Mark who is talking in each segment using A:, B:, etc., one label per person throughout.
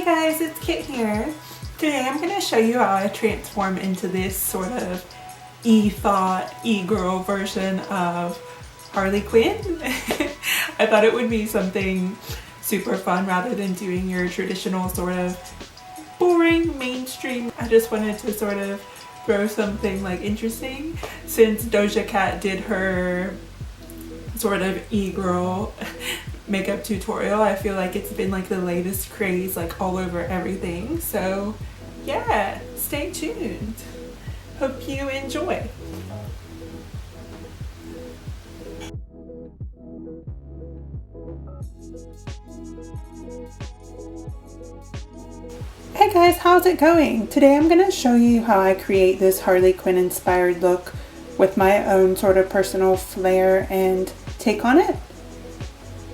A: Hey guys, it's Kitt here. Today I'm going to show you how I transform into this sort of e-thought, e-girl version of Harley Quinn. I thought it would be something super fun rather than doing your traditional sort of boring mainstream. I just wanted to sort of throw something like interesting since Doja Cat did her sort of e-girl makeup tutorial. I feel like it's been like the latest craze, like all over everything. So yeah, stay tuned. Hope you enjoy. Hey guys, how's it going? Today I'm going to show you how I create this Harley Quinn inspired look with my own sort of personal flair and take on it.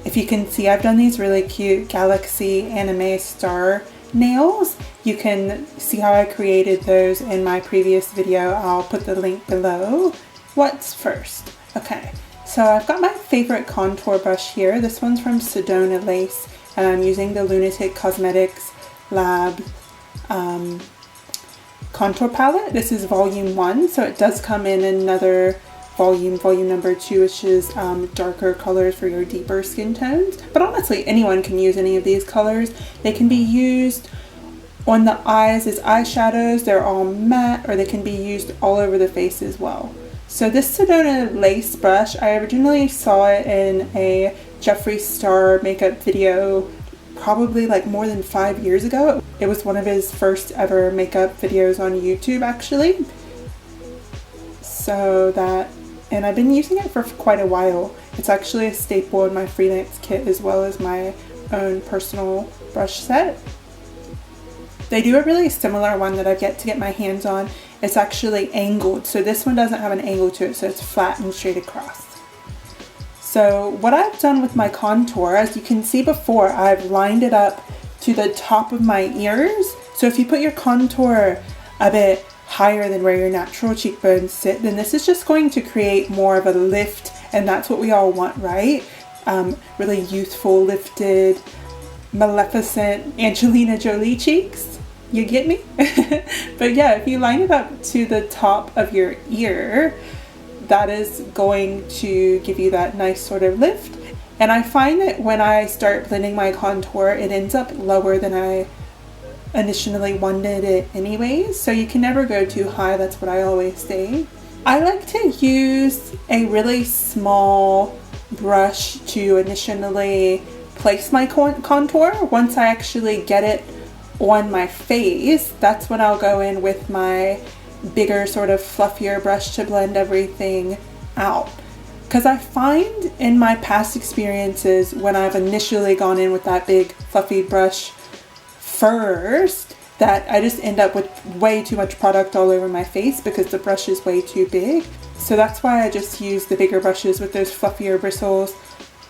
A: If you can see, I've done these really cute galaxy anime star nails. You can see how I created those in my previous video. I'll put the link below. What's first? Okay, so I've got my favorite contour brush here. This one's from Sedona Lace, and I'm using the Lunatick Cosmetics Lab Contour Palette. This is volume 1, so it does come in another volume number 2, which is darker colors for your deeper skin tones. But honestly, anyone can use any of these colors. They can be used on the eyes as eyeshadows. They're all matte, or they can be used all over the face as well. So this Sedona Lace brush, I originally saw it in a Jeffree Star makeup video probably like more than 5 years ago. It was one of his first ever makeup videos on YouTube actually. And I've been using it for quite a while. It's actually a staple in my freelance kit as well as my own personal brush set. They do a really similar one that I've yet to get my hands on. It's actually angled, so this one doesn't have an angle to it, so it's flat and straight across. So what I've done with my contour, as you can see before, I've lined it up to the top of my ears. So if you put your contour a bit higher than where your natural cheekbones sit, then this is just going to create more of a lift, and that's what we all want, right? Really youthful, lifted, maleficent Angelina Jolie cheeks. You get me? But yeah, if you line it up to the top of your ear, that is going to give you that nice sort of lift. And I find that when I start blending my contour, it ends up lower than I initially wanted it anyways, so you can never go too high. That's what I always say. I like to use a really small brush to initially place my contour. Once I actually get it on my face, that's when I'll go in with my bigger sort of fluffier brush to blend everything out. Because I find in my past experiences, when I've initially gone in with that big fluffy brush first, that I just end up with way too much product all over my face because the brush is way too big. So that's why I just use the bigger brushes with those fluffier bristles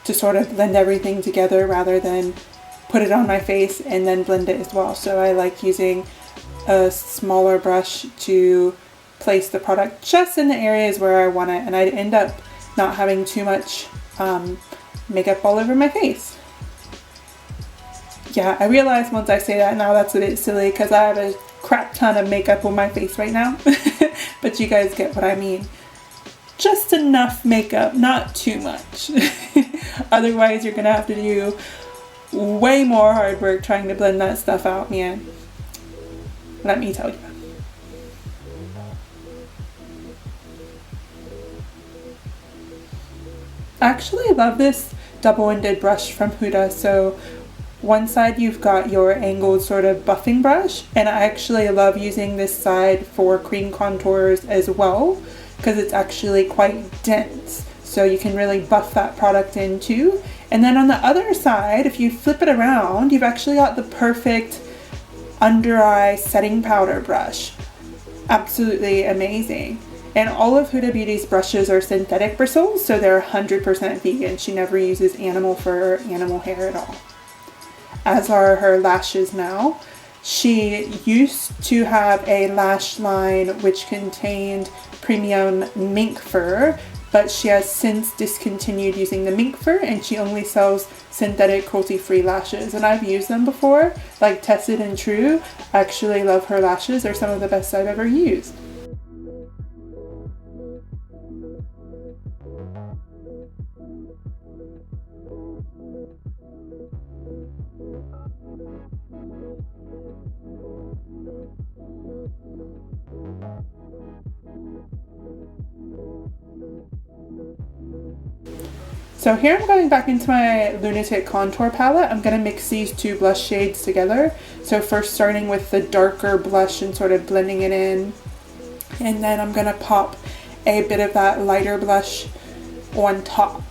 A: to sort of blend everything together rather than put it on my face and then blend it as well. So I like using a smaller brush to place the product just in the areas where I want it, and I end up not having too much makeup all over my face. Yeah, I realize once I say that now that's a bit silly because I have a crap ton of makeup on my face right now. But you guys get what I mean. Just enough makeup, not too much. Otherwise you're gonna have to do way more hard work trying to blend that stuff out, man. Let me tell you. I actually love this double-ended brush from Huda. So one side you've got your angled sort of buffing brush, and I actually love using this side for cream contours as well because it's actually quite dense, so you can really buff that product in too. And then on the other side, if you flip it around, you've actually got the perfect under eye setting powder brush. Absolutely amazing. And all of Huda Beauty's brushes are synthetic bristles, so they're 100% vegan. She never uses animal fur or animal hair at all. As are her lashes now. She used to have a lash line which contained premium mink fur, but she has since discontinued using the mink fur and she only sells synthetic cruelty-free lashes. And I've used them before, like Tested and True. I actually love her lashes. They're some of the best I've ever used. So here I'm going back into my Lunatick Contour Palette. I'm going to mix these two blush shades together. So first starting with the darker blush and sort of blending it in. And then I'm going to pop a bit of that lighter blush on top.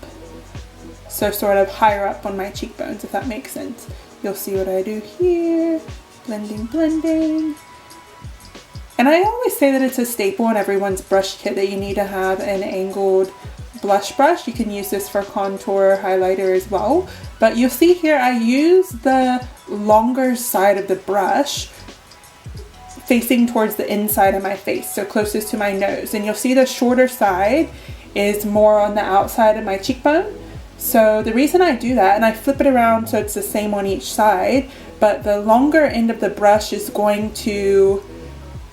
A: So sort of higher up on my cheekbones, if that makes sense. You'll see what I do here. Blending, blending. And I always say that it's a staple in everyone's brush kit that you need to have an angled blush brush. You can use this for contour, highlighter as well. But you'll see here I use the longer side of the brush facing towards the inside of my face, so closest to my nose. And you'll see the shorter side is more on the outside of my cheekbone. So the reason I do that, and I flip it around so it's the same on each side, but the longer end of the brush is going to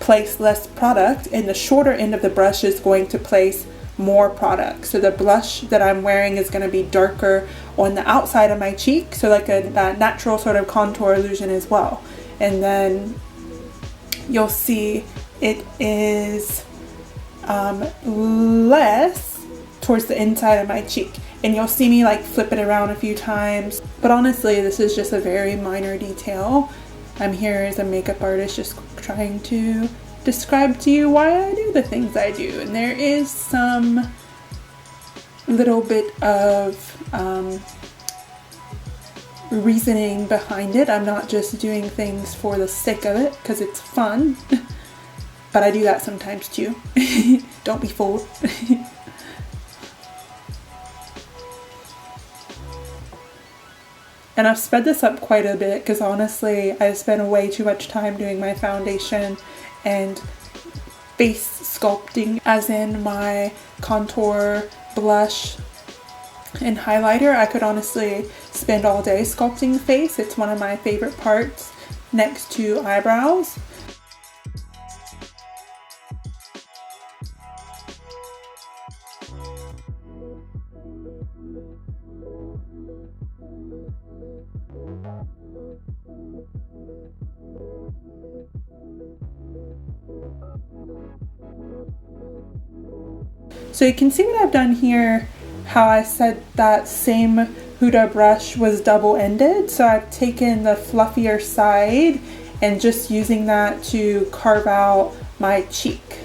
A: place less product and the shorter end of the brush is going to place more product. So the blush that I'm wearing is going to be darker on the outside of my cheek, so like a natural sort of contour illusion as well. And then you'll see it is less towards the inside of my cheek, and you'll see me like flip it around a few times, but honestly this is just a very minor detail. I'm here as a makeup artist just trying to describe to you why I do the things I do, and there is some little bit of reasoning behind it. I'm not just doing things for the sake of it because it's fun, but I do that sometimes too. Don't be fooled. And I've sped this up quite a bit because honestly I spend way too much time doing my foundation and face sculpting, as in my contour, blush, and highlighter. I could honestly spend all day sculpting the face. It's one of my favorite parts next to eyebrows. So you can see what I've done here, how I said that same Huda brush was double-ended. So I've taken the fluffier side and just using that to carve out my cheek.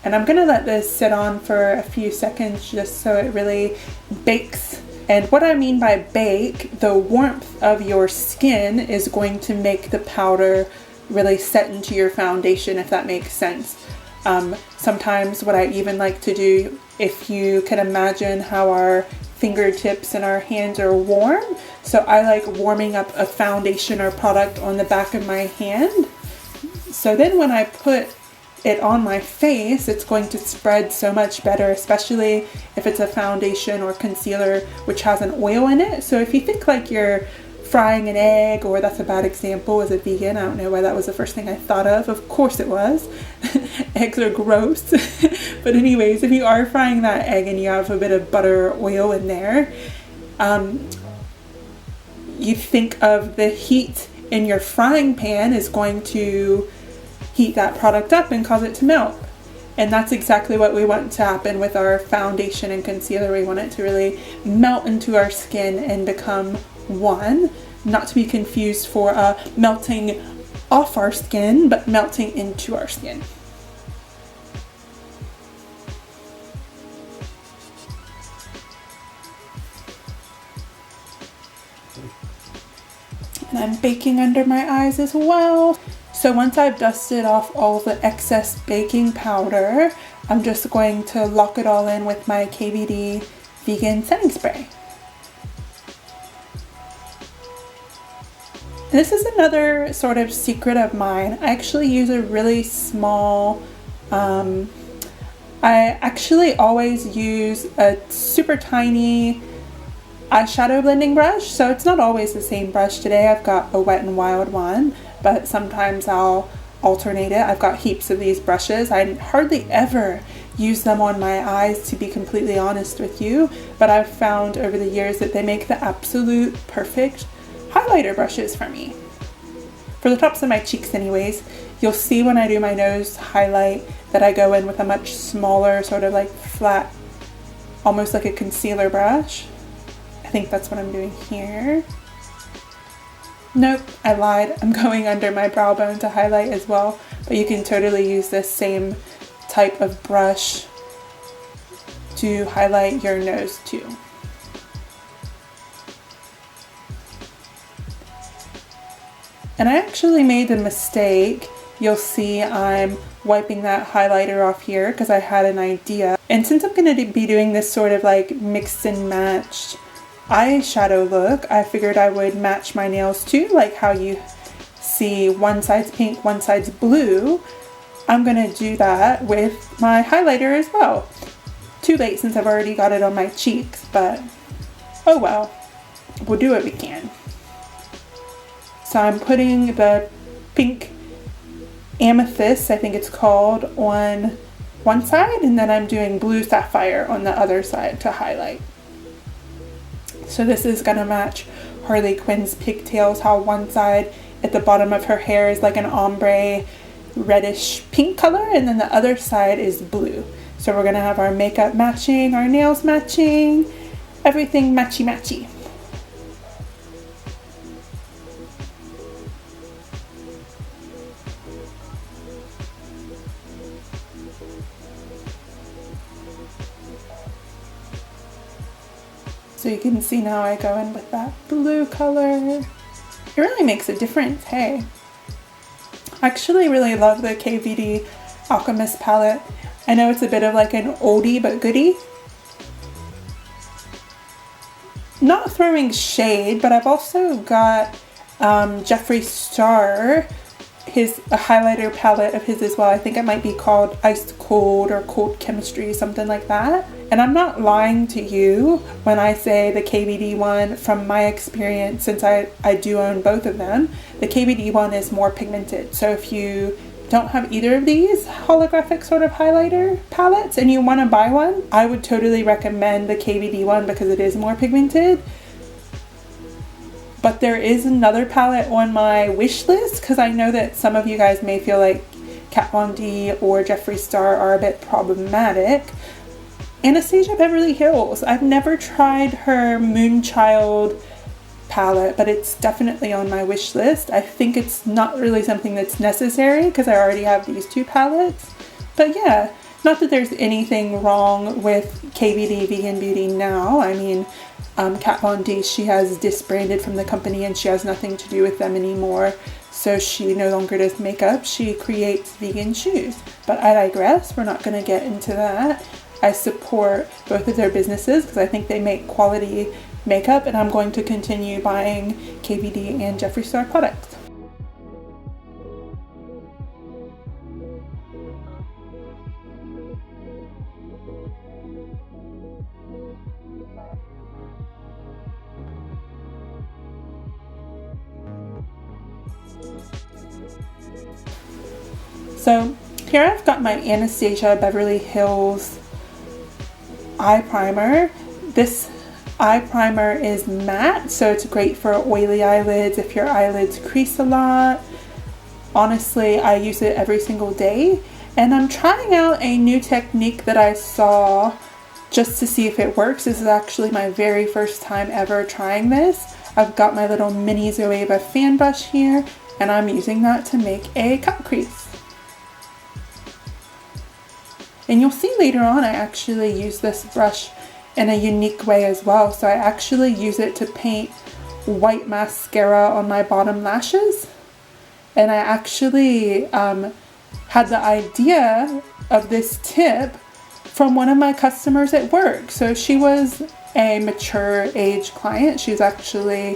A: And I'm gonna let this sit on for a few seconds just so it really bakes. And what I mean by bake, the warmth of your skin is going to make the powder really set into your foundation, if that makes sense. Sometimes what I even like to do, if you can imagine how our fingertips and our hands are warm, so I like warming up a foundation or product on the back of my hand. So then when I put it on my face, it's going to spread so much better, especially if it's a foundation or concealer which has an oil in it. So if you think like you're frying an egg, or that's a bad example as a vegan, I don't know why that was the first thing I thought of course it was. Eggs are gross. But anyways, if you are frying that egg and you have a bit of butter or oil in there, you think of the heat in your frying pan is going to heat that product up and cause it to melt. And that's exactly what we want to happen with our foundation and concealer. We want it to really melt into our skin and become one, not to be confused for melting off our skin, but melting into our skin. And I'm baking under my eyes as well. So once I've dusted off all the excess baking powder, I'm just going to lock it all in with my KVD vegan setting spray. This is another sort of secret of mine. I actually use a really small eyeshadow I actually always use a super tiny eyeshadow blending brush, so it's not always the same brush. Today I've got a Wet n Wild one, but sometimes I'll alternate it. I've got heaps of these brushes. I hardly ever use them on my eyes, to be completely honest with you, but I've found over the years that they make the absolute perfect highlighter brushes for me. For the tops of my cheeks anyways, you'll see when I do my nose highlight that I go in with a much smaller, sort of like flat, almost like a concealer brush. I think that's what I'm doing here. Nope, I lied. I'm going under my brow bone to highlight as well, but you can totally use this same type of brush to highlight your nose too. And I actually made a mistake. You'll see I'm wiping that highlighter off here because I had an idea. And since I'm going to be doing this sort of like mix and match eyeshadow look, I figured I would match my nails too, like how you see one side's pink, one side's blue. I'm going to do that with my highlighter as well. Too late since I've already got it on my cheeks, but oh well, we'll do what we can. So I'm putting the pink amethyst, I think it's called, on one side, and then I'm doing blue sapphire on the other side to highlight. So this is gonna match Harley Quinn's pigtails, how one side at the bottom of her hair is like an ombre reddish pink color, and then the other side is blue. So we're gonna have our makeup matching, our nails matching, everything matchy matchy. So you can see now I go in with that blue color. It really makes a difference, hey. I actually really love the KVD Alchemist palette. I know it's a bit of like an oldie but goodie. Not throwing shade, but I've also got Jeffree Star, a highlighter palette of his as well. I think it might be called Ice Cold or Cold Chemistry, something like that. And I'm not lying to you when I say the KVD one, from my experience, since I do own both of them, the KVD one is more pigmented. So if you don't have either of these holographic sort of highlighter palettes and you want to buy one, I would totally recommend the KVD one because it is more pigmented. But there is another palette on my wish list because I know that some of you guys may feel like Kat Von D or Jeffree Star are a bit problematic. Anastasia Beverly Hills. I've never tried her Moonchild palette, but it's definitely on my wish list. I think it's not really something that's necessary because I already have these two palettes. But yeah, not that there's anything wrong with KVD Vegan Beauty now. I mean, Kat Von D, she has disbranded from the company and she has nothing to do with them anymore. So she no longer does makeup, she creates vegan shoes. But I digress, we're not going to get into that. I support both of their businesses because I think they make quality makeup, and I'm going to continue buying KVD and Jeffree Star products. So here I've got my Anastasia Beverly Hills eye primer. This eye primer is matte, so it's great for oily eyelids if your eyelids crease a lot. Honestly, I use it every single day, and I'm trying out a new technique that I saw just to see if it works. This is actually my very first time ever trying this. I've got my little mini Zoeva fan brush here, and I'm using that to make a cut crease. And you'll see later on I actually use this brush in a unique way as well. So I actually use it to paint white mascara on my bottom lashes. And I actually had the idea of this tip from one of my customers at work. So she was a mature age client. She's actually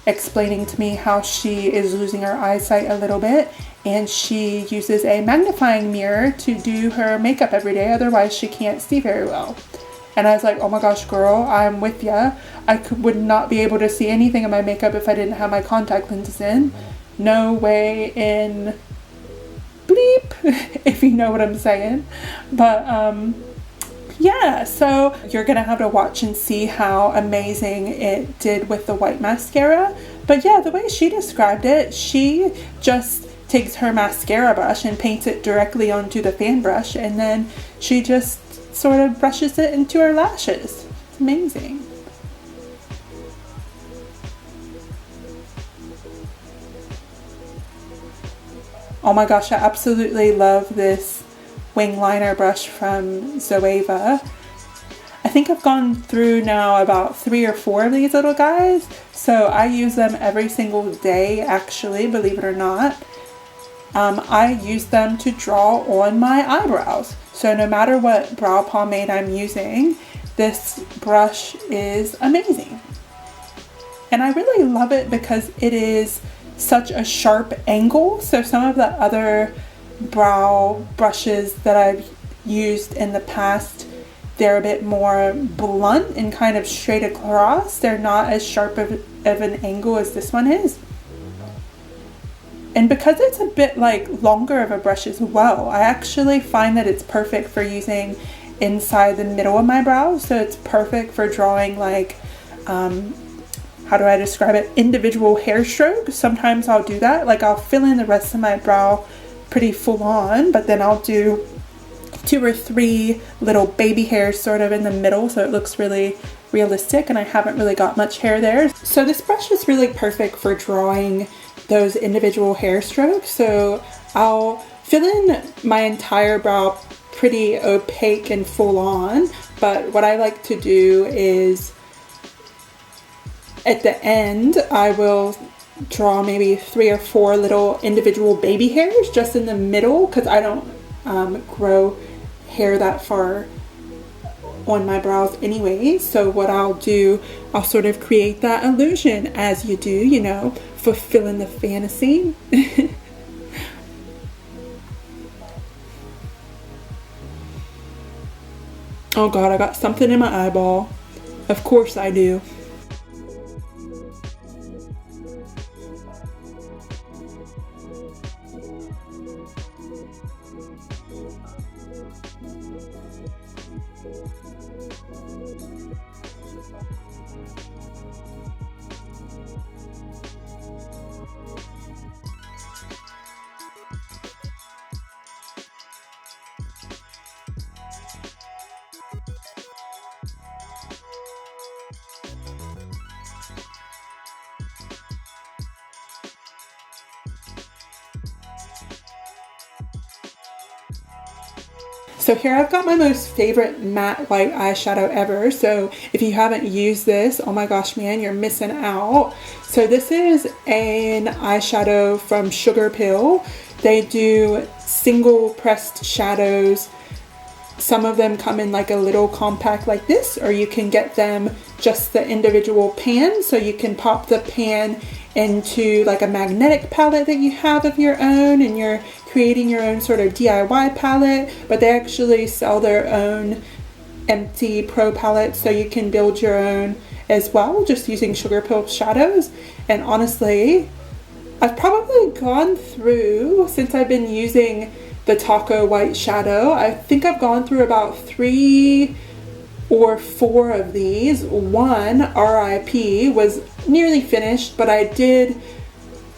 A: explaining to me how she is losing her eyesight a little bit, and she uses a magnifying mirror to do her makeup every day, otherwise she can't see very well. And I was like, oh my gosh, girl, I'm with ya. Would not be able to see anything of my makeup if I didn't have my contact lenses in. No way in bleep, if you know what I'm saying. But yeah, so you're gonna have to watch and see how amazing it did with the white mascara. But yeah, the way she described it, she just takes her mascara brush and paints it directly onto the fan brush, and then she just sort of brushes it into her lashes. It's amazing. Oh my gosh, I absolutely love this wing liner brush from Zoeva. I think I've gone through now about 3 or 4 of these little guys, so I use them every single day actually, believe it or not. I use them to draw on my eyebrows. So no matter what brow pomade I'm using, this brush is amazing. And I really love it because it is such a sharp angle. So some of the other brow brushes that I've used in the past, they're a bit more blunt and kind of straight across. They're not as sharp of an angle as this one is. And because it's a bit like longer of a brush as well, I actually find that it's perfect for using inside the middle of my brows. So it's perfect for drawing like, how do I describe it? Individual hair strokes. Sometimes I'll do that. Like I'll fill in the rest of my brow pretty full on, but then I'll do 2 or 3 little baby hairs sort of in the middle so it looks really realistic, and I haven't really got much hair there. So this brush is really perfect for drawing those individual hair strokes. So I'll fill in my entire brow pretty opaque and full on, but what I like to do is at the end I will draw maybe 3 or 4 little individual baby hairs just in the middle, because I don't grow hair that far on my brows anyway. So what I'll do, I'll sort of create that illusion as you do, you know, fulfilling the fantasy. Oh god, I got something in my eyeball. Of course I do. So here I've got my most favorite matte white eyeshadow ever. So if you haven't used this, oh my gosh, man, you're missing out. So this is an eyeshadow from Sugarpill. They do single pressed shadows. Some of them come in like a little compact like this, or you can get them just the individual pan. So you can pop the pan into like a magnetic palette that you have of your own, and you're creating your own sort of DIY palette, but they actually sell their own empty pro palettes, so you can build your own as well just using Sugarpill shadows. And honestly, I've probably gone through, since I've been using the Tako white shadow, I think I've gone through about 3 or 4 of these. One, RIP, was nearly finished, but I did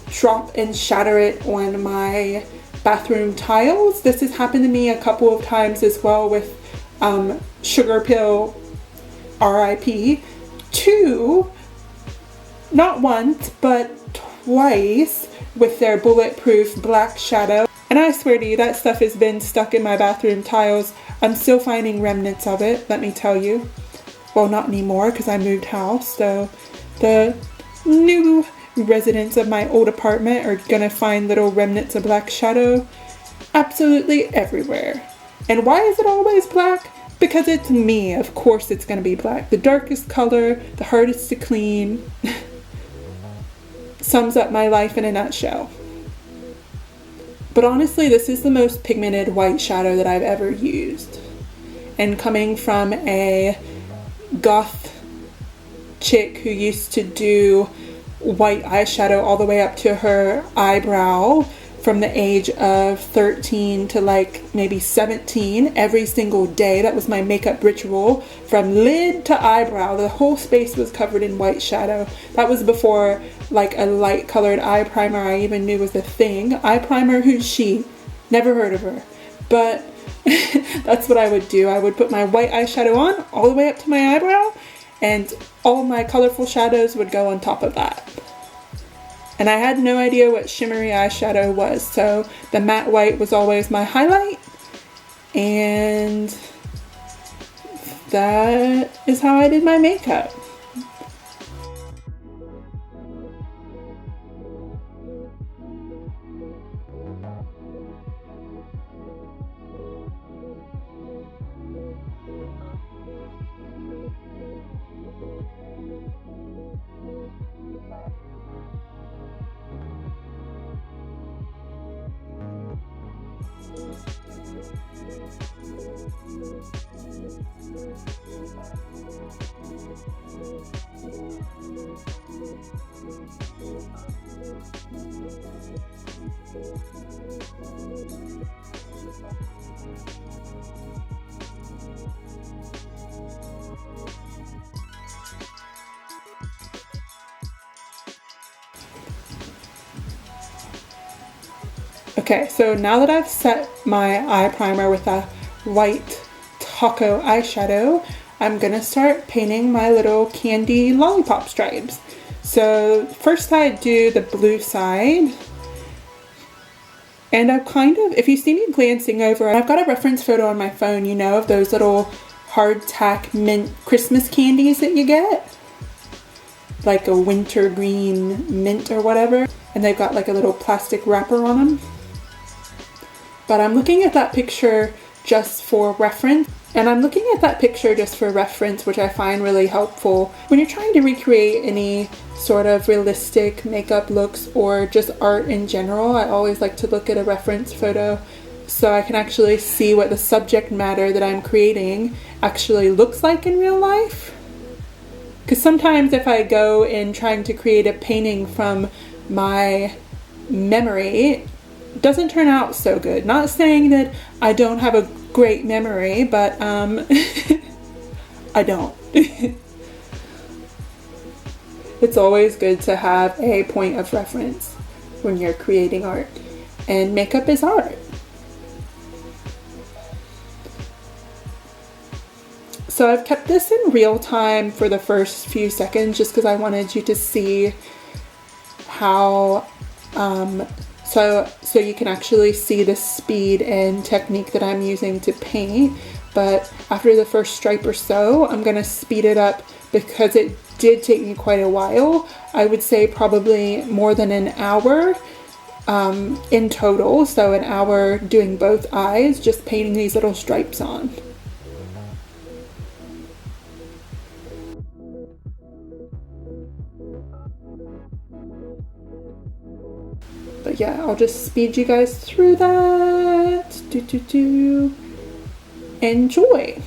A: drop and shatter it on my bathroom tiles. This has happened to me a couple of times as well with Sugarpill RIP. 2, not once, but twice with their bulletproof black shadow. And I swear to you, that stuff has been stuck in my bathroom tiles. I'm still finding remnants of it, let me tell you. Well, not anymore because I moved house, so the new residents of my old apartment are gonna find little remnants of black shadow absolutely everywhere. And why is it always black? Because it's me, of course it's gonna be black. The darkest color, the hardest to clean. Sums up my life in a nutshell. But honestly, this is the most pigmented white shadow that I've ever used. And coming from a goth chick who used to do white eyeshadow all the way up to her eyebrow from the age of 13 to like maybe 17 every single day. That was my makeup ritual. From lid to eyebrow, the whole space was covered in white shadow. That was before like a light colored eye primer I even knew was a thing. Eye primer, who's she? Never heard of her. But that's what I would do. I would put my white eyeshadow on all the way up to my eyebrow, and all my colorful shadows would go on top of that. And I had no idea what shimmery eyeshadow was, so the matte white was always my highlight. And that is how I did my makeup. Okay, so now that I've set my eye primer with a white Tako eyeshadow, I'm gonna start painting my little candy lollipop stripes. So first I do the blue side, and I've kind of, if you see me glancing over, I've got a reference photo on my phone, you know, of those little hardtack mint Christmas candies that you get, like a winter green mint or whatever, and they've got like a little plastic wrapper on them. But I'm looking at that picture just for reference. And I'm looking at that picture just for reference, which I find really helpful when you're trying to recreate any sort of realistic makeup looks or just art in general. I always like to look at a reference photo so I can actually see what the subject matter that I'm creating actually looks like in real life. Because sometimes if I go in trying to create a painting from my memory, it doesn't turn out so good. Not saying that I don't have a great memory, but I don't. It's always good to have a point of reference when you're creating art, and makeup is art. So I've kept this in real time for the first few seconds just because I wanted you to see how so you can actually see the speed and technique that I'm using to paint. But after the first stripe or so, I'm gonna speed it up because it did take me quite a while. I would say probably more than an hour in total. So an hour doing both eyes, just painting these little stripes on. But yeah, I'll just speed you guys through that. Enjoy.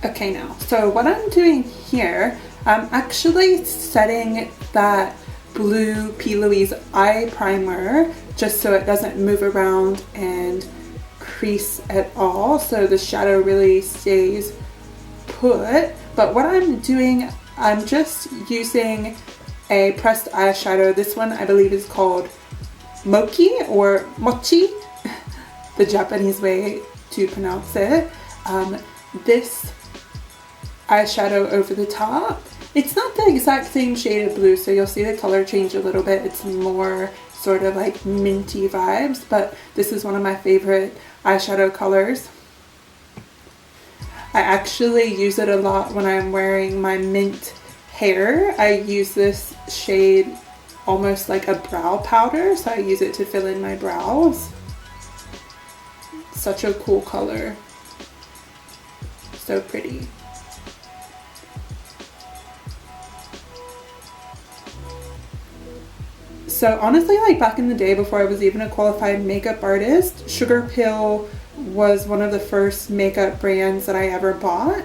A: Okay, now, so what I'm doing here, I'm actually setting that blue P. Louise eye primer just so it doesn't move around and crease at all, so the shadow really stays put. But what I'm doing, I'm just using a pressed eyeshadow. This one I believe is called Mochi or Mochi, the Japanese way to pronounce it. This eyeshadow over the top. It's not the exact same shade of blue, so you'll see the color change a little bit. It's more sort of like minty vibes, but this is one of my favorite eyeshadow colors. I actually use it a lot when I'm wearing my mint hair. I use this shade almost like a brow powder, so I use it to fill in my brows. Such a cool color. So pretty. So honestly, like back in the day before I was even a qualified makeup artist, Sugarpill was one of the first makeup brands that I ever bought.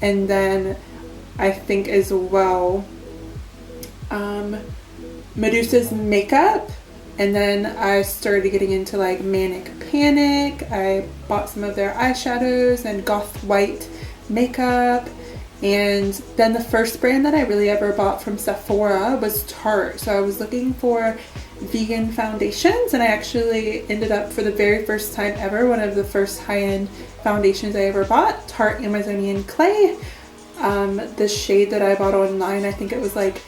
A: And then I think as well, Medusa's makeup. And then I started getting into like Manic Panic. I bought some of their eyeshadows and goth white makeup. And then the first brand that I really ever bought from Sephora was Tarte. So I was looking for vegan foundations, and I actually ended up, for the very first time ever, one of the first high-end foundations I ever bought, Tarte Amazonian Clay. The shade that I bought online, I think it was like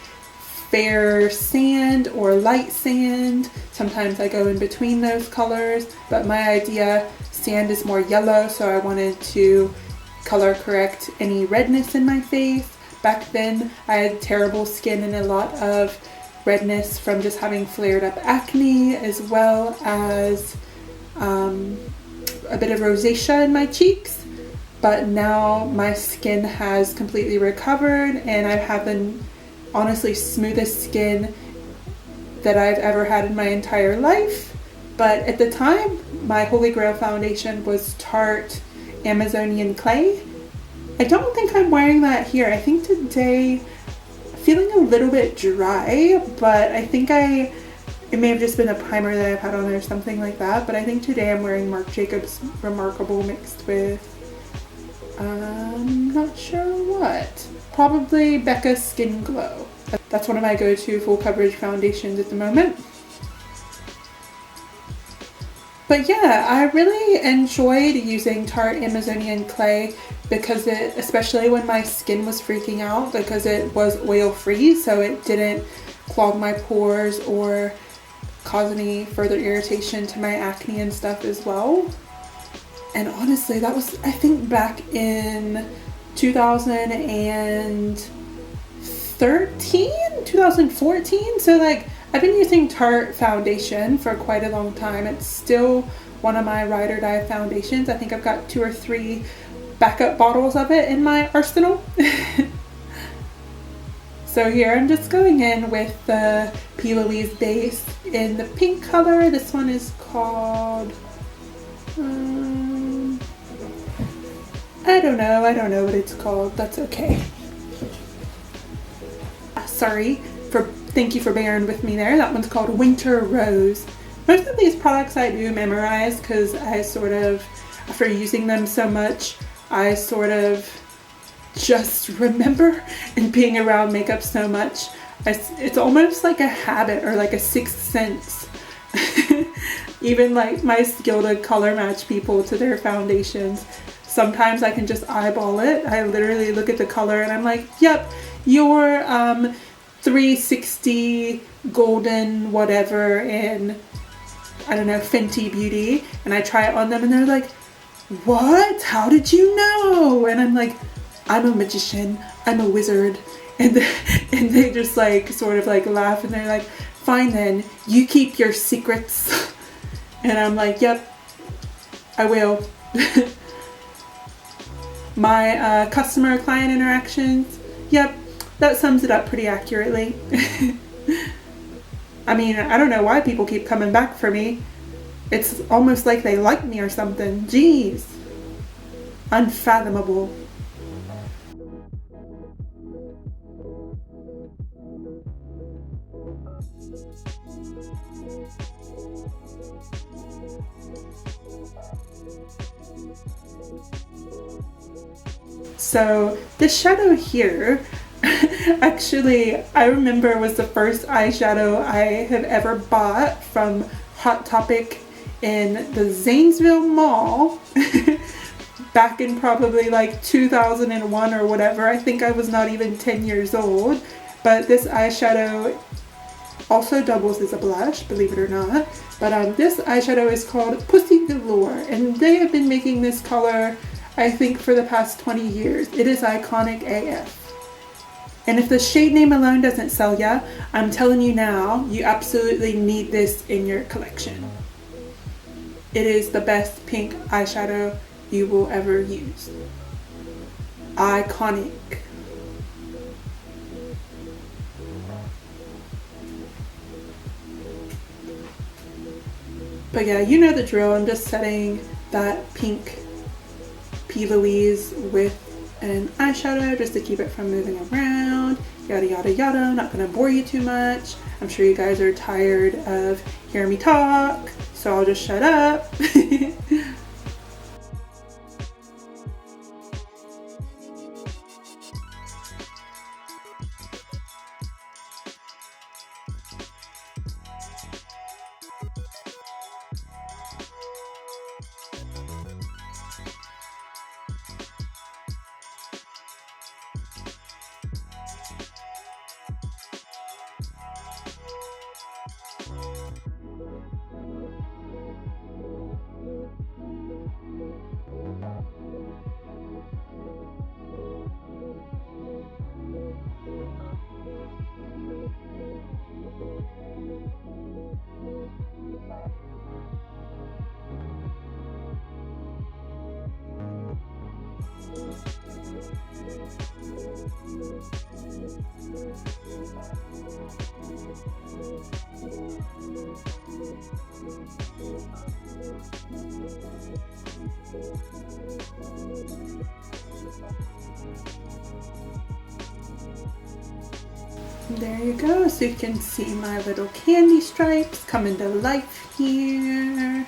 A: fair sand or light sand. Sometimes I go in between those colors, but my idea, sand is more yellow, so I wanted to color correct any redness in my face. Back then I had terrible skin and a lot of redness from just having flared up acne, as well as a bit of rosacea in my cheeks. But now my skin has completely recovered and I have the honestly smoothest skin that I've ever had in my entire life. But at the time, my holy grail foundation was Tarte Amazonian Clay. I don't think I'm wearing that here. I think today, feeling a little bit dry, but I think it may have just been a primer that I've had on or something like that, but I think today I'm wearing Marc Jacobs Remarkable mixed with, I'm not sure what. Probably Becca Skin Glow. That's one of my go-to full coverage foundations at the moment. But yeah, I really enjoyed using Tarte Amazonian Clay because it, especially when my skin was freaking out, because it was oil free, so it didn't clog my pores or cause any further irritation to my acne and stuff as well. And honestly, that was, I think, back in 2014, so like I've been using Tarte foundation for quite a long time. It's still one of my ride or die foundations. I think I've got 2 or 3 backup bottles of it in my arsenal. So here I'm just going in with the P. Louise base in the pink color. This one is called, I don't know what it's called. That's okay. Sorry. Thank you for bearing with me there. That one's called Winter Rose. Most of these products I do memorize because I sort of, after using them so much, I sort of just remember, and being around makeup so much, it's almost like a habit or like a sixth sense. Even like my skill to color match people to their foundations. Sometimes I can just eyeball it. I literally look at the color and I'm like, yep, your 360 golden whatever in, I don't know, Fenty Beauty, and I try it on them and they're like, what? How did you know? And I'm like, I'm a magician, I'm a wizard. And they just like sort of like laugh and they're like, fine then, you keep your secrets. And I'm like, yep, I will. My customer client interactions, yep, that sums it up pretty accurately. I mean, I don't know why people keep coming back for me. It's almost like they like me or something. Jeez. Unfathomable. So this shadow here, actually, I remember was the first eyeshadow I have ever bought from Hot Topic in the Zanesville Mall back in probably like 2001 or whatever. I think I was not even 10 years old. But this eyeshadow also doubles as a blush, believe it or not. But this eyeshadow is called Pussy Galore, and they have been making this color, I think, for the past 20 years. It is iconic AF. And if the shade name alone doesn't sell ya, I'm telling you now, you absolutely need this in your collection. It is the best pink eyeshadow you will ever use. Iconic. But yeah, you know the drill. I'm just setting that pink Louise with an eyeshadow just to keep it from moving around, yada yada yada. I'm not gonna bore you too much. I'm sure you guys are tired of hearing me talk, so I'll just shut up. There you go, so you can see my little candy stripes coming to life here.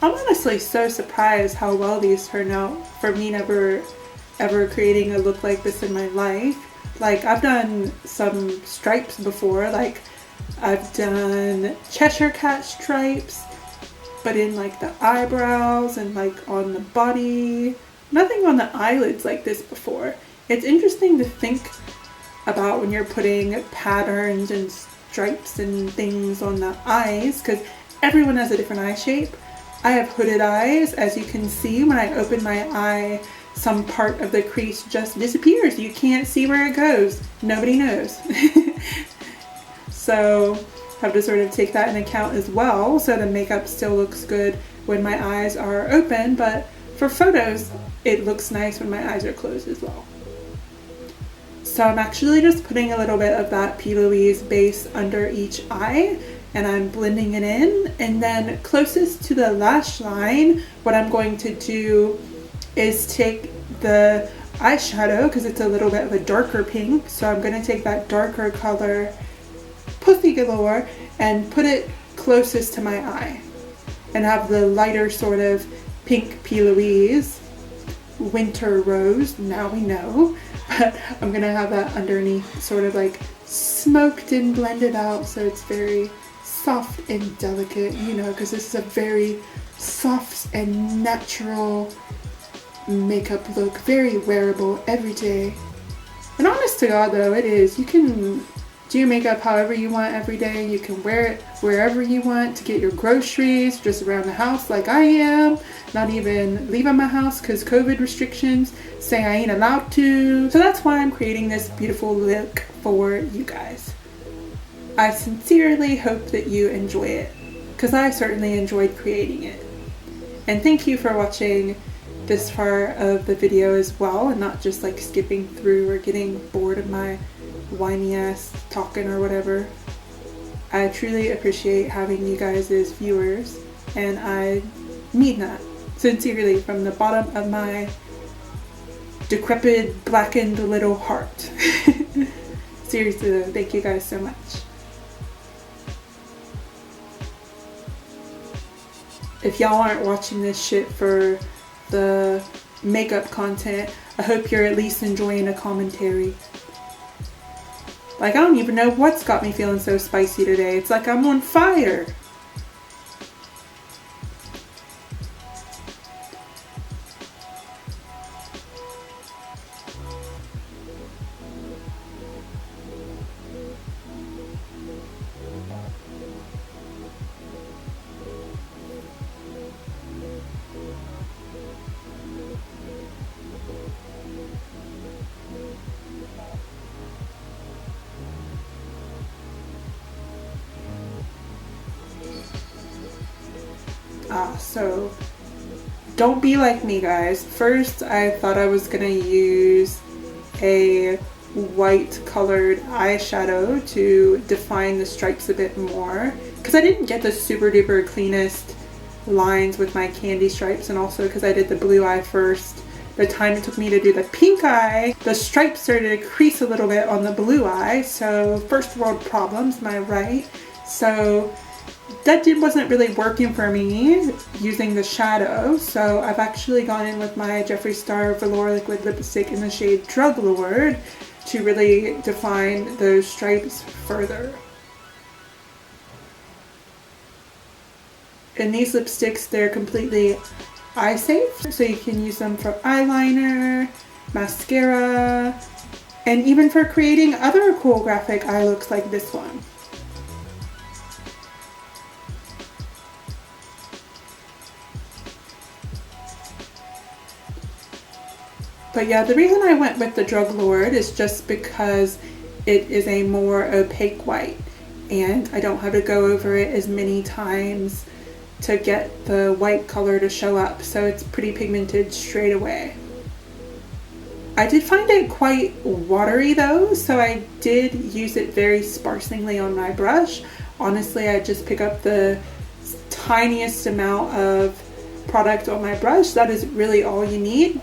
A: I'm honestly so surprised how well these turn out for me never ever creating a look like this in my life. Like, I've done some stripes before, like I've done Cheshire Cat stripes, but in like the eyebrows and like on the body. Nothing on the eyelids like this before. It's interesting to think about when you're putting patterns and stripes and things on the eyes, because everyone has a different eye shape. I have hooded eyes. As you can see, when I open my eye, some part of the crease just disappears. You can't see where it goes. Nobody knows. So I have to sort of take that into account as well, so the makeup still looks good when my eyes are open, but for photos it looks nice when my eyes are closed as well. So I'm actually just putting a little bit of that P. Louise base under each eye, and I'm blending it in. And then closest to the lash line, what I'm going to do is take the eyeshadow, because it's a little bit of a darker pink, so I'm going to take that darker color, Pussy Galore, and put it closest to my eye, and have the lighter sort of pink P. Louise, Winter Rose, now we know. But I'm gonna have that underneath, sort of like smoked and blended out, so it's very soft and delicate, you know, because this is a very soft and natural makeup look, very wearable every day. And honest to God though, it is. You can do makeup however you want every day. You can wear it wherever you want, to get your groceries, just around the house like I am, not even leaving my house because COVID restrictions say I ain't allowed to. So that's why I'm creating this beautiful look for you guys. I sincerely hope that you enjoy it, because I certainly enjoyed creating it. And thank you for watching this far of the video as well, and not just like skipping through or getting bored of my whiny ass talking or whatever. I truly appreciate having you guys as viewers, and I mean that sincerely from the bottom of my decrepit, blackened little heart. Seriously though, thank you guys so much. If y'all aren't watching this shit for the makeup content, I hope you're at least enjoying a commentary. Like, I don't even know what's got me feeling so spicy today. It's like I'm on fire. So don't be like me, guys. First, I thought I was gonna use a white colored eyeshadow to define the stripes a bit more, because I didn't get the super duper cleanest lines with my candy stripes, and also because I did the blue eye first. The time it took me to do the pink eye, the stripes started to crease a little bit on the blue eye, so first world problems, am I right? So that wasn't really working for me using the shadow, so I've actually gone in with my Jeffree Star Velour liquid lipstick in the shade Drug Lord to really define those stripes further. And these lipsticks, they're completely eye safe, so you can use them for eyeliner, mascara, and even for creating other cool graphic eye looks like this one. But yeah, the reason I went with the Drug Lord is just because it is a more opaque white, and I don't have to go over it as many times to get the white color to show up, so it's pretty pigmented straight away. I did find it quite watery though, so I did use it very sparsely on my brush. Honestly, I just pick up the tiniest amount of product on my brush. That is really all you need.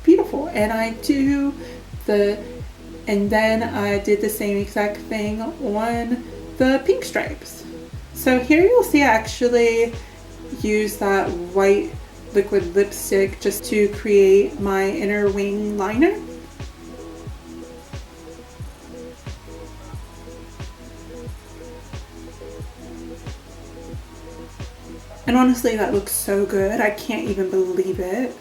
A: Beautiful. And then I did the same exact thing on the pink stripes. So here you'll see I actually use that white liquid lipstick just to create my inner wing liner. And honestly, that looks so good. I can't even believe it.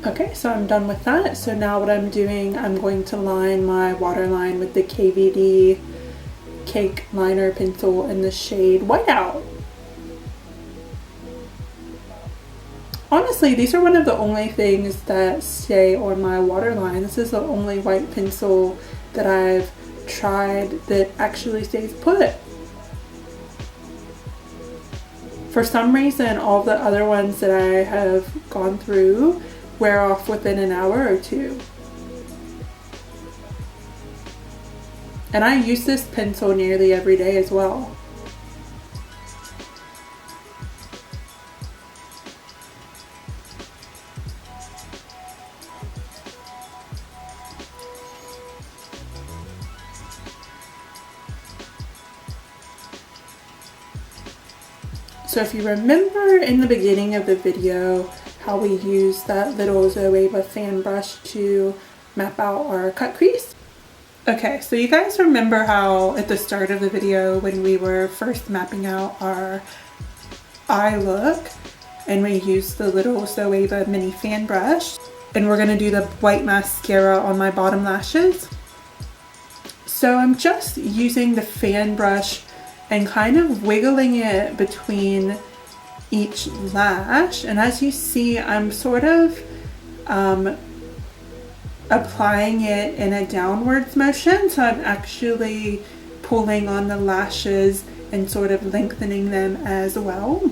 A: Okay, so I'm done with that. So now what I'm doing, I'm going to line my waterline with the KVD Cake Liner Pencil in the shade Whiteout. Honestly, these are one of the only things that stay on my waterline. This is the only white pencil that I've tried that actually stays put. For some reason, all the other ones that I have gone through wear off within an hour or two. And I use this pencil nearly every day as well. So if you remember in the beginning of the video how we used that little Zoeva fan brush to map out our cut crease. Okay, so you guys remember how at the start of the video when we were first mapping out our eye look and we used the little Zoeva mini fan brush, and we're gonna do the white mascara on my bottom lashes. So I'm just using the fan brush and kind of wiggling it between each lash, and as you see I'm sort of applying it in a downwards motion, so I'm actually pulling on the lashes and sort of lengthening them as well.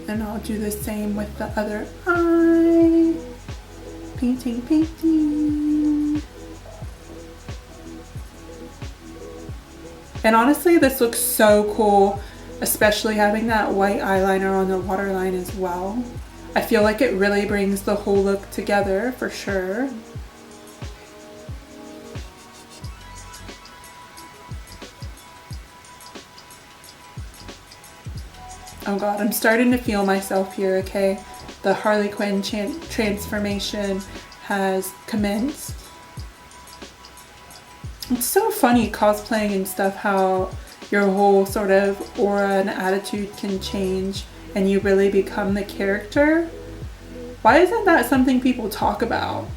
A: And I'll do the same with the other eye. Painting, painting. And honestly, this looks so cool, especially having that white eyeliner on the waterline as well. I feel like it really brings the whole look together for sure. Oh god, I'm starting to feel myself here, okay? The Harley Quinn transformation has commenced. It's so funny cosplaying and stuff, how your whole sort of aura and attitude can change and you really become the character. Why isn't that something people talk about?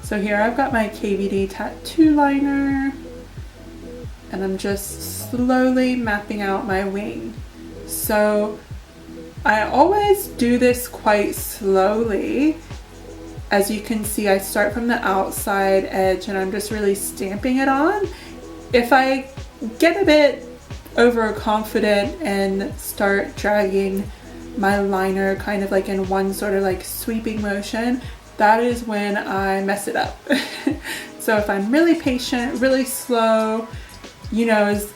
A: So here I've got my KVD tattoo liner and I'm just slowly mapping out my wing. So I always do this quite slowly. As you can see, I start from the outside edge and I'm just really stamping it on. If I get a bit overconfident and start dragging my liner kind of like in one sort of like sweeping motion, that is when I mess it up. So if I'm really patient, really slow, you know, as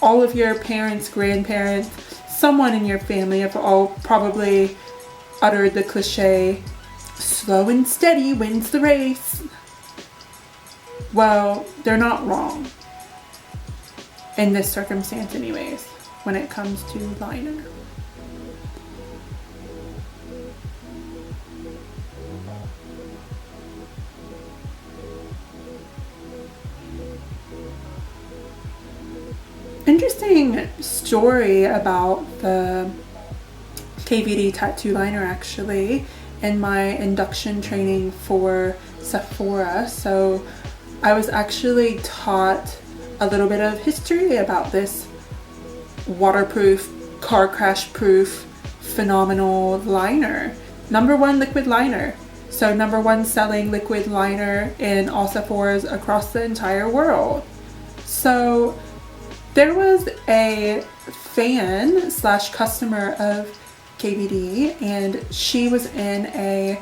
A: all of your parents, grandparents, someone in your family have all probably uttered the cliche, slow and steady wins the race. Well, they're not wrong. In this circumstance anyways, when it comes to liner. Interesting story about the KVD tattoo liner actually in my induction training for Sephora. So I was actually taught a little bit of history about this waterproof, car crash proof, phenomenal liner. #1 liquid liner. So #1 selling liquid liner in all Sephoras across the entire world. So there was a fan slash customer of KVD and she was in a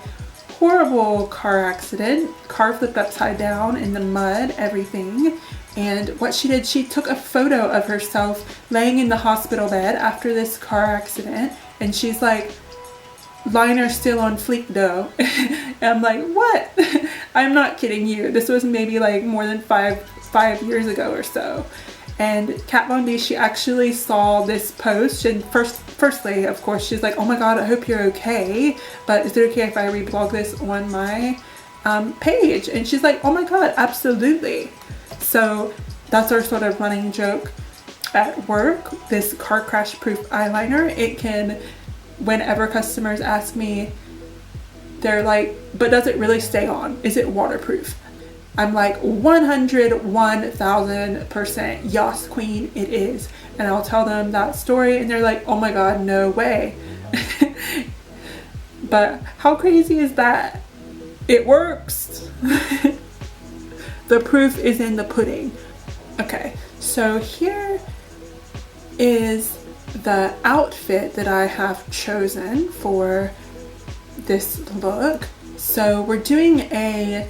A: horrible car accident. Car flipped upside down in the mud, everything. And what she did, she took a photo of herself laying in the hospital bed after this car accident. And she's like, liner still on fleek though. And I'm like, what? I'm not kidding you. This was maybe like more than five years ago or so. And Kat Von D, she actually saw this post and firstly, of course, she's like, oh my god, I hope you're okay. But is it okay if I reblog this on my page? And she's like, oh my god, absolutely. So that's our sort of running joke at work, this car crash proof eyeliner. It can, whenever customers ask me, they're like, but does it really stay on? Is it waterproof? I'm like 101,000% YASS queen, it is. And I'll tell them that story and they're like, oh my god, no way. But how crazy is that? It works. The proof is in the pudding. Okay, so here is the outfit that I have chosen for this look. So we're doing a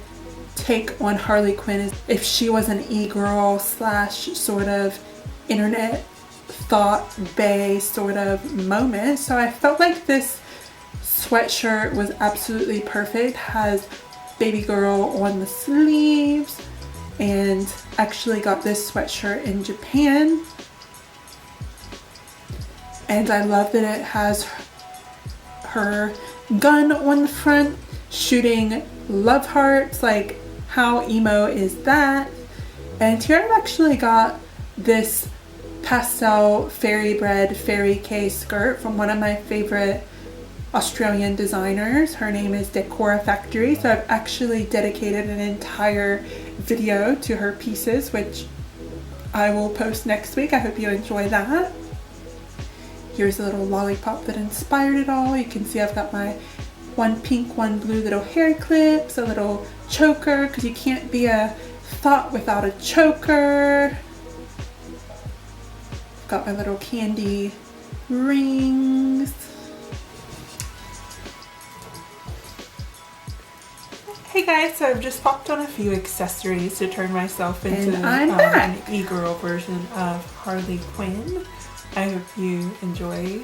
A: take on Harley Quinn as if she was an e-girl slash sort of internet thought bae sort of moment. So I felt like this sweatshirt was absolutely perfect. Has baby girl on the sleeves, and actually got this sweatshirt in Japan. And I love that it has her gun on the front shooting love hearts. Like, how emo is that? And here I've actually got this pastel fairy bread fairy K skirt from one of my favorite Australian designers. Her name is Decora Factory, so I've actually dedicated an entire video to her pieces, which I will post next week. I hope you enjoy that. Here's a little lollipop that inspired it all. You can see I've got my one pink, one blue little hair clips, a little choker, because you can't be a thought without a choker. Got my little candy rings. Hey guys, so I've just popped on a few accessories to turn myself into an e-girl version of Harley Quinn. I hope you enjoy.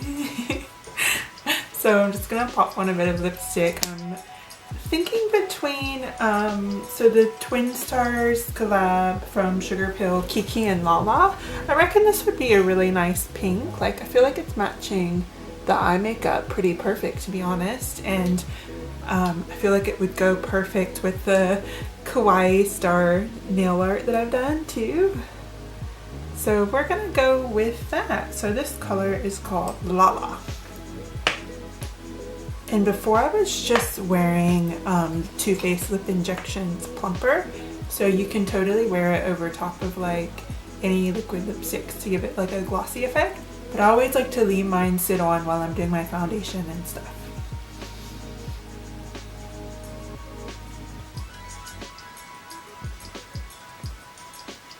A: So I'm just gonna pop on a bit of lipstick. I'm thinking between so the Twin Stars collab from Sugarpill, Kiki and Lala. I reckon this would be a really nice pink. Like, I feel like it's matching the eye makeup pretty perfect, to be honest. And I feel like it would go perfect with the kawaii star nail art that I've done too. So we're gonna go with that. So this color is called Lala. And before I was just wearing Too Faced Lip Injections Plumper. So you can totally wear it over top of like any liquid lipsticks to give it like a glossy effect. But I always like to leave mine sit on while I'm doing my foundation and stuff.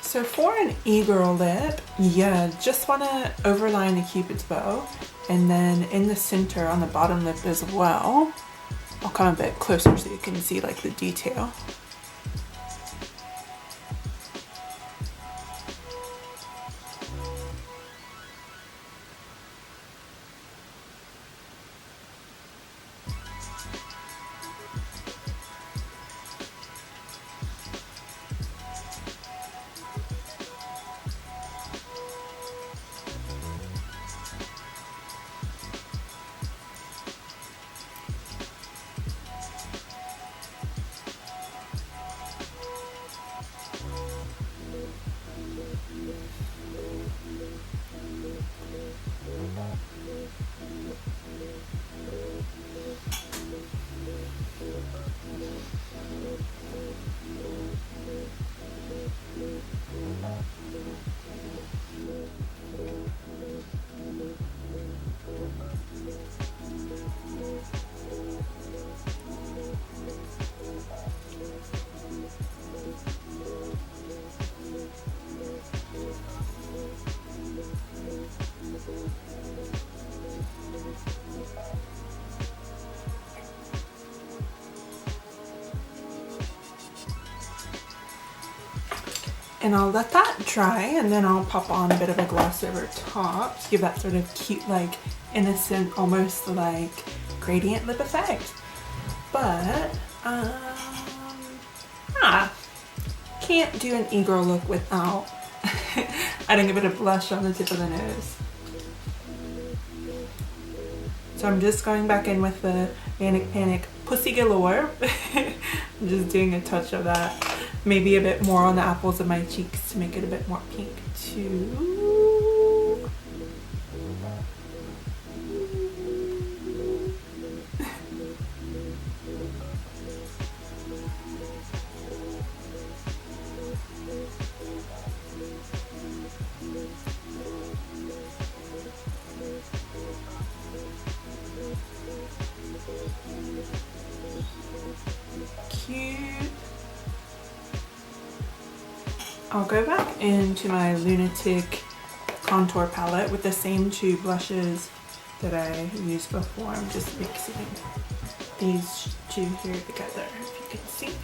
A: So for an e-girl lip, you just want to overline the cupid's bow, and then in the center on the bottom lip as well. I'll come a bit closer so you can see like the detail. And I'll let that dry, and then I'll pop on a bit of a gloss over top to give that sort of cute, like innocent, almost like gradient lip effect. But can't do an e-girl look without adding a bit of blush on the tip of the nose. So I'm just going back in with the Manic Pussy Galore. I'm just doing a touch of that. Maybe a bit more on the apples of my cheeks to make it a bit more pink too. Cute. I'll go back into my Lunatick Contour Palette with the same two blushes that I used before. I'm just mixing these two here together, if you can see.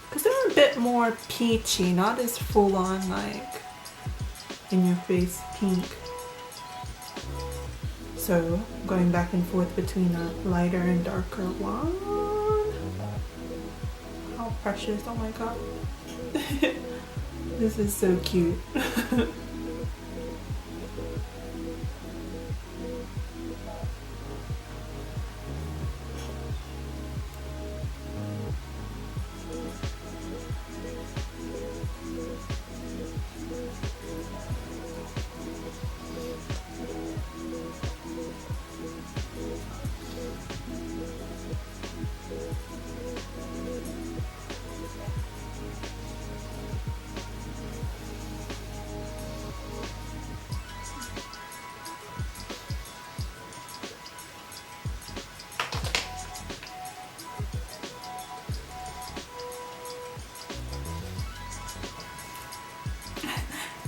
A: Because they're a bit more peachy, not as full on like in your face pink. So So going back and forth between a lighter and darker one. How precious, oh my god. This is so cute.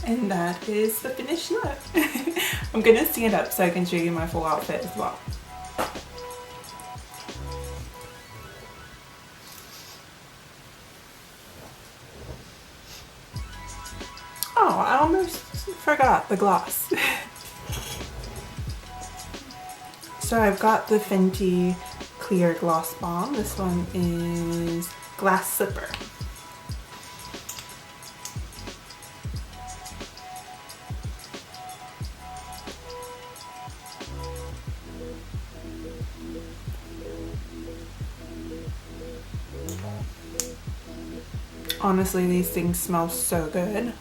A: And that is the finished look. I'm gonna stand up so I can show you my full outfit as well. Oh, I almost forgot the gloss. So I've got the Fenty Clear Gloss Bomb. This one is Glass Slipper. Honestly, these things smell so good.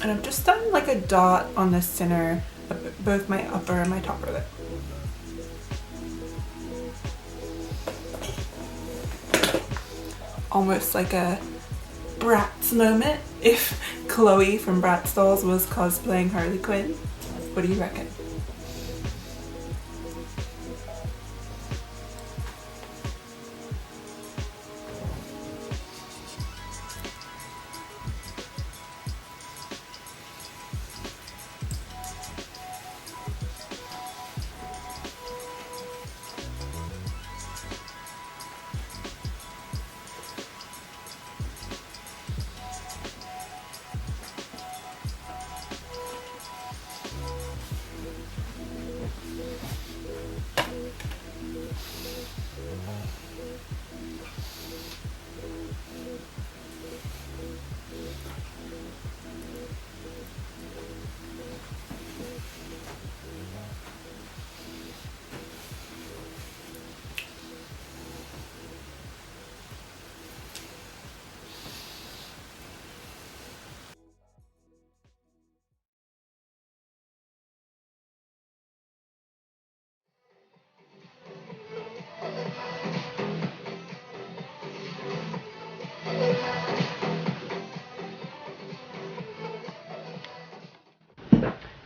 A: And I've just done like a dot on the center of both my upper and my top lip. Almost like a Bratz moment if Chloe from Bratz Dolls was cosplaying Harley Quinn. What do you reckon?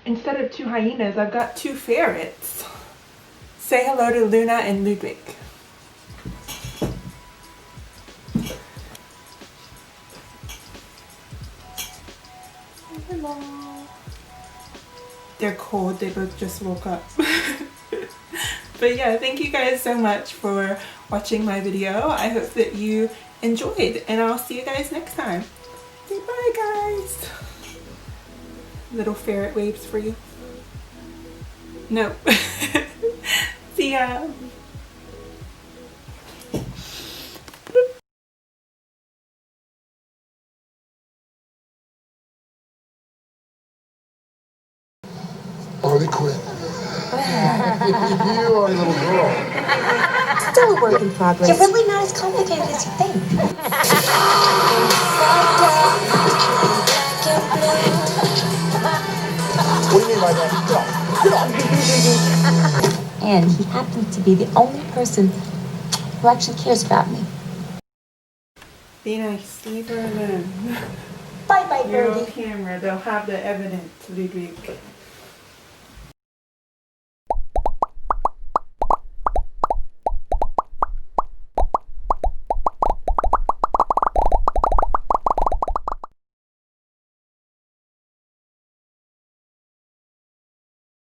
A: Instead of two hyenas, I've got two ferrets. Say hello to Luna and Ludwig. Hello. They're cold, they both just woke up. But yeah, thank you guys so much for watching my video. I hope that you enjoyed, and I'll see you guys next time. Say bye, guys. Little ferret waves for you. No. See ya.
B: Harley Quinn. You are a little girl.
C: Still a work in progress.
D: You're really not as complicated as you think.
B: What do you mean by that? Get off. Get off.
D: And he happens to be the only person who actually cares about me.
A: Be nice, leave her alone.
D: Bye-bye,
A: You're on
D: birdie.
A: camera, they'll have the evidence, Ludwig.